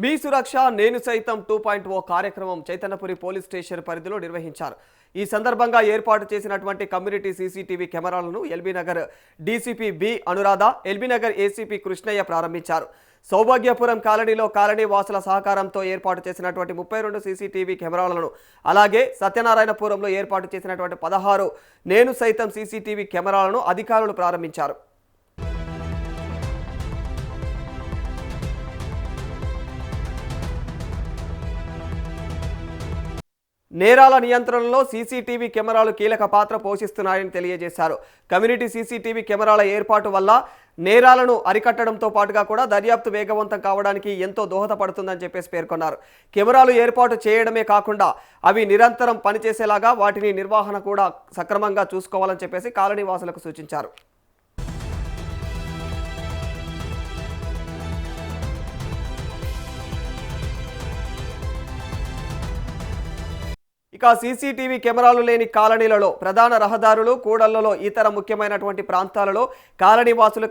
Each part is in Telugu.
మీ సురక్ష నేను సైతం 2.0 కార్యక్రమం చైతన్యపురి పోలీస్ స్టేషన్ పరిధిలో నిర్వహించారు. ఈ సందర్భంగా ఏర్పాటు చేసినటువంటి కమ్యూనిటీ సీసీటీవీ కెమెరాలను LB Nagar DCP B Anuradha, LB Nagar ACP Krishnaiah ప్రారంభించారు. సౌభాగ్యపురం కాలనీలో కాలనీ వాసుల సహకారంతో ఏర్పాటు చేసినటువంటి 32 సీసీటీవీ కెమెరాలను, అలాగే సత్యనారాయణపురంలో ఏర్పాటు చేసినటువంటి 16 నేను సైతం సీసీటీవీ కెమెరాలను అధికారులు ప్రారంభించారు. నేరాల నియంత్రణలో సీసీటీవీ కెమెరాలు కీలక పాత్ర పోషిస్తున్నాయని తెలియజేశారు. కమ్యూనిటీ సీసీటీవీ కెమెరాల ఏర్పాటు వల్ల నేరాలను అరికట్టడంతో పాటుగా కూడా దర్యాప్తు వేగవంతం కావడానికి ఎంతో దోహదపడుతుందని చెప్పేసి పేర్కొన్నారు. కెమెరాలు ఏర్పాటు చేయడమే కాకుండా అవి నిరంతరం పనిచేసేలాగా వాటిని నిర్వహణ కూడా సక్రమంగా చూసుకోవాలని చెప్పేసి కాలనీ వాసులకు సూచించారు. ఇక సీసీటీవీ కెమెరాలు లేని కాలనీలలో, ప్రధాన రహదారులు, కూడళ్లలో, ఇతర ముఖ్యమైనటువంటి ప్రాంతాలలో కాలనీ వాసులు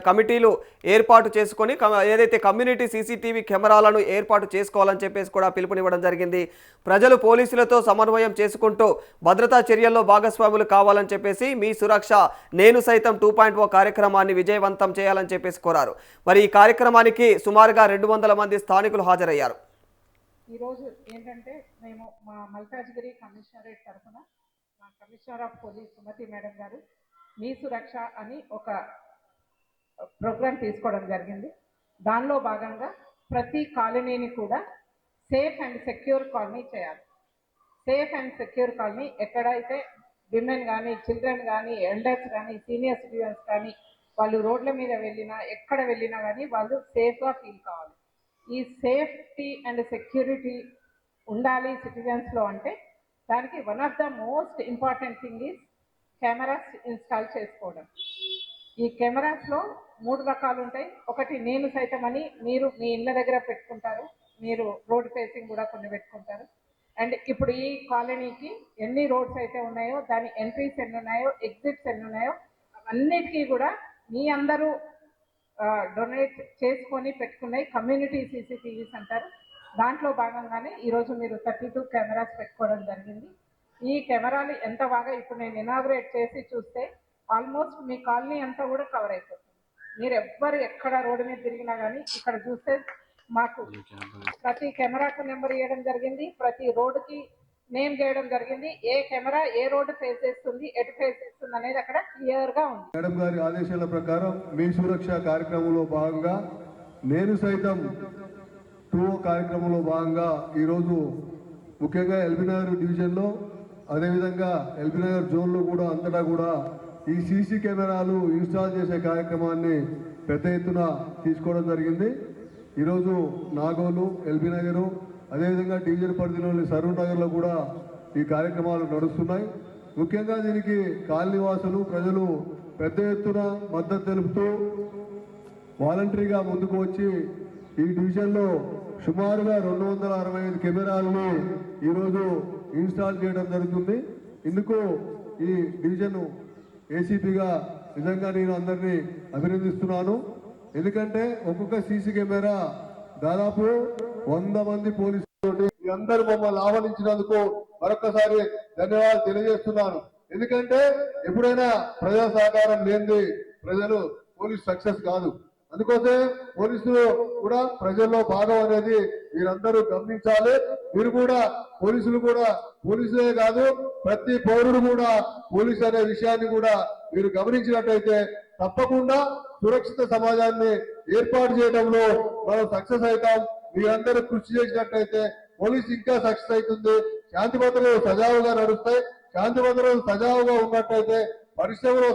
కమిటీలు ఏర్పాటు చేసుకొని ఏదైతే కమ్యూనిటీ సీసీటీవీ కెమెరాలను ఏర్పాటు చేసుకోవాలని చెప్పేసి కూడా పిలుపునివ్వడం జరిగింది. ప్రజలు పోలీసులతో సమన్వయం చేసుకుంటూ భద్రతా చర్యల్లో భాగస్వాములు కావాలని చెప్పేసి మీ సురక్ష నేను సైతం 2.0 కార్యక్రమాన్ని విజయవంతం చేయాలని చెప్పేసి కోరారు. మరి ఈ కార్యక్రమానికి సుమారుగా 200 మంది స్థానికులు హాజరయ్యారు. ఈరోజు ఏంటంటే మేము మా మల్కాజ్గిరి కమిషనరేట్ తరఫున మా commissioner of police Sumathi madam గారు మీ సురక్ష అని ఒక ప్రోగ్రాం తీసుకోవడం జరిగింది. దానిలో భాగంగా ప్రతి కాలనీని కూడా సేఫ్ అండ్ సెక్యూర్ కాలనీ చేయాలి. సేఫ్ అండ్ సెక్యూర్ కాలనీ ఎక్కడైతే విమెన్ కానీ, చిల్డ్రన్ కానీ, ఎల్డర్స్ కానీ, సీనియర్ సిటిజన్స్ కానీ వాళ్ళు రోడ్ల మీద వెళ్ళినా ఎక్కడ వెళ్ళినా కానీ వాళ్ళు సేఫ్గా ఫీల్ కావాలి. ఈ సేఫ్టీ అండ్ సెక్యూరిటీ ఉండాలి సిటిజన్స్లో అంటే దానికి one of the most important thing is cameras install చేసుకోవడం. ఈ కెమెరాస్లో 3 రకాలు ఉంటాయి. ఒకటి నేను సైతం అని మీరు మీ ఇళ్ళ దగ్గర పెట్టుకుంటారు, మీరు రోడ్ ఫేసింగ్ కూడా కొన్ని పెట్టుకుంటారు. అండ్ ఇప్పుడు ఈ కాలనీకి ఎన్ని రోడ్స్ అయితే ఉన్నాయో, దాని ఎంట్రీస్ ఎన్ని ఉన్నాయో, ఎగ్జిట్స్ ఎన్ని ఉన్నాయో అన్నిటికీ కూడా మీ అందరూ డొనేట్ చేసుకొని పెట్టుకున్నాయి కమ్యూనిటీ సీసీటీవీస్ అంటారు. దాంట్లో భాగంగానే ఈరోజు మీరు 32 కెమెరాస్ పెట్టుకోవడం జరిగింది. ఈ కెమెరాలు ఎంత బాగా ఇప్పుడు నేను ఇనాగ్రేట్ చేసి చూస్తే ఆల్మోస్ట్ మీ కాలనీ అంతా కూడా కవర్ అయిపోతుంది. మీరు ఎవ్వరు ఎక్కడ రోడ్డు మీద తిరిగినా కానీ ఇక్కడ చూస్తే మాకు ప్రతి కెమెరాకు నెంబర్ ఇవ్వడం జరిగింది, ప్రతి రోడ్డుకి నేమ్ చేయడం జరిగింది. ఏ కెమెరా ఏ రోడ్డు ఫేస్ చేస్తుంది, ఎటు ఫేస్ చేస్తుంది అనేది అక్కడ క్లియర్ గా ఉంది. మేడం గారి ఆదేశాల ప్రకారం మీ సురక్ష కార్యక్రమంలో భాగంగా నేను సైతం 2 కార్యక్రమంలో భాగంగా ఈరోజు ముఖ్యంగా ఎల్బీ నగర్ డివిజన్లో, అదేవిధంగా ఎల్బీ నగర్ జోన్లో కూడా అంతటా కూడా ఈ సీసీ కెమెరాలు ఇన్స్టాల్ చేసే కార్యక్రమాన్ని పెద్ద ఎత్తున తీసుకోవడం జరిగింది. ఈరోజు నాగోలు, ఎల్బీ నగరు, అదేవిధంగా డివిజన్ పరిధిలోని సరూర్ నగర్లో కూడా ఈ కార్యక్రమాలు నడుస్తున్నాయి. ముఖ్యంగా దీనికి కాలనీవాసులు, ప్రజలు పెద్ద ఎత్తున మద్దతు తెలుపుతూ వాలంటరీగా ముందుకు వచ్చి ఈ డివిజన్లో సుమారుగా 265 కెమెరాలను ఈరోజు ఇన్స్టాల్ చేయడం జరుగుతుంది. ఇందుకు ఈ డివిజన్ ఏసీపీగా నిజంగా నేను అందరినీ అభినందిస్తున్నాను. ఎందుకంటే ఒక్కొక్క సీసీ కెమెరా దాదాపు 100 మంది పోలీసులు అందరూ మమ్మల్ని ఆహ్వానించినందుకు మరొకసారి ధన్యవాదాలు తెలియజేస్తున్నాను. ఎందుకంటే ఎప్పుడైనా ప్రజా సహకారం లేనిది పోలీసు సక్సెస్ కాదు. అందుకోసమే పోలీసులు కూడా ప్రజల్లో భాగం అనేది మీరందరూ గమనించాలి. మీరు కూడా పోలీసులే కాదు, ప్రతి పౌరుడు కూడా పోలీసు అనే విషయాన్ని కూడా మీరు గమనించినట్టయితే తప్పకుండా సురక్షిత సమాజాన్ని ఏర్పాటు చేయడంలో మనం సక్సెస్ అవుతాం. మీరందరూ కృషి చేసినట్టయితే పోలీసు ఇంకా సక్సెస్ అవుతుంది. శాంతి భద్రతలు సజావుగా నడుస్తాయి. శాంతి భద్రతలు సజావుగా ఉన్నట్టయితే పరిశ్రమలు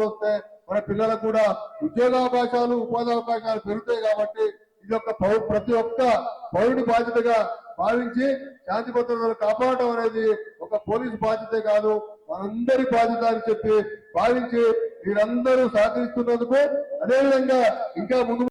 వస్తాయి. మన పిల్లలకు కూడా ఉద్యోగావకాశాలు, ఉపాధి అవకాశాలు పెరుగుతాయి. కాబట్టి ఇది ప్రతి ఒక్క పౌరుడి బాధ్యతగా భావించి శాంతి భద్రతలు కాపాడటం అనేది ఒక పోలీసు బాధ్యతే కాదు, మనందరి బాధ్యత అని చెప్పి భావించి మీరందరూ సహకరిస్తున్నందుకు, అదేవిధంగా ఇంకా ముందు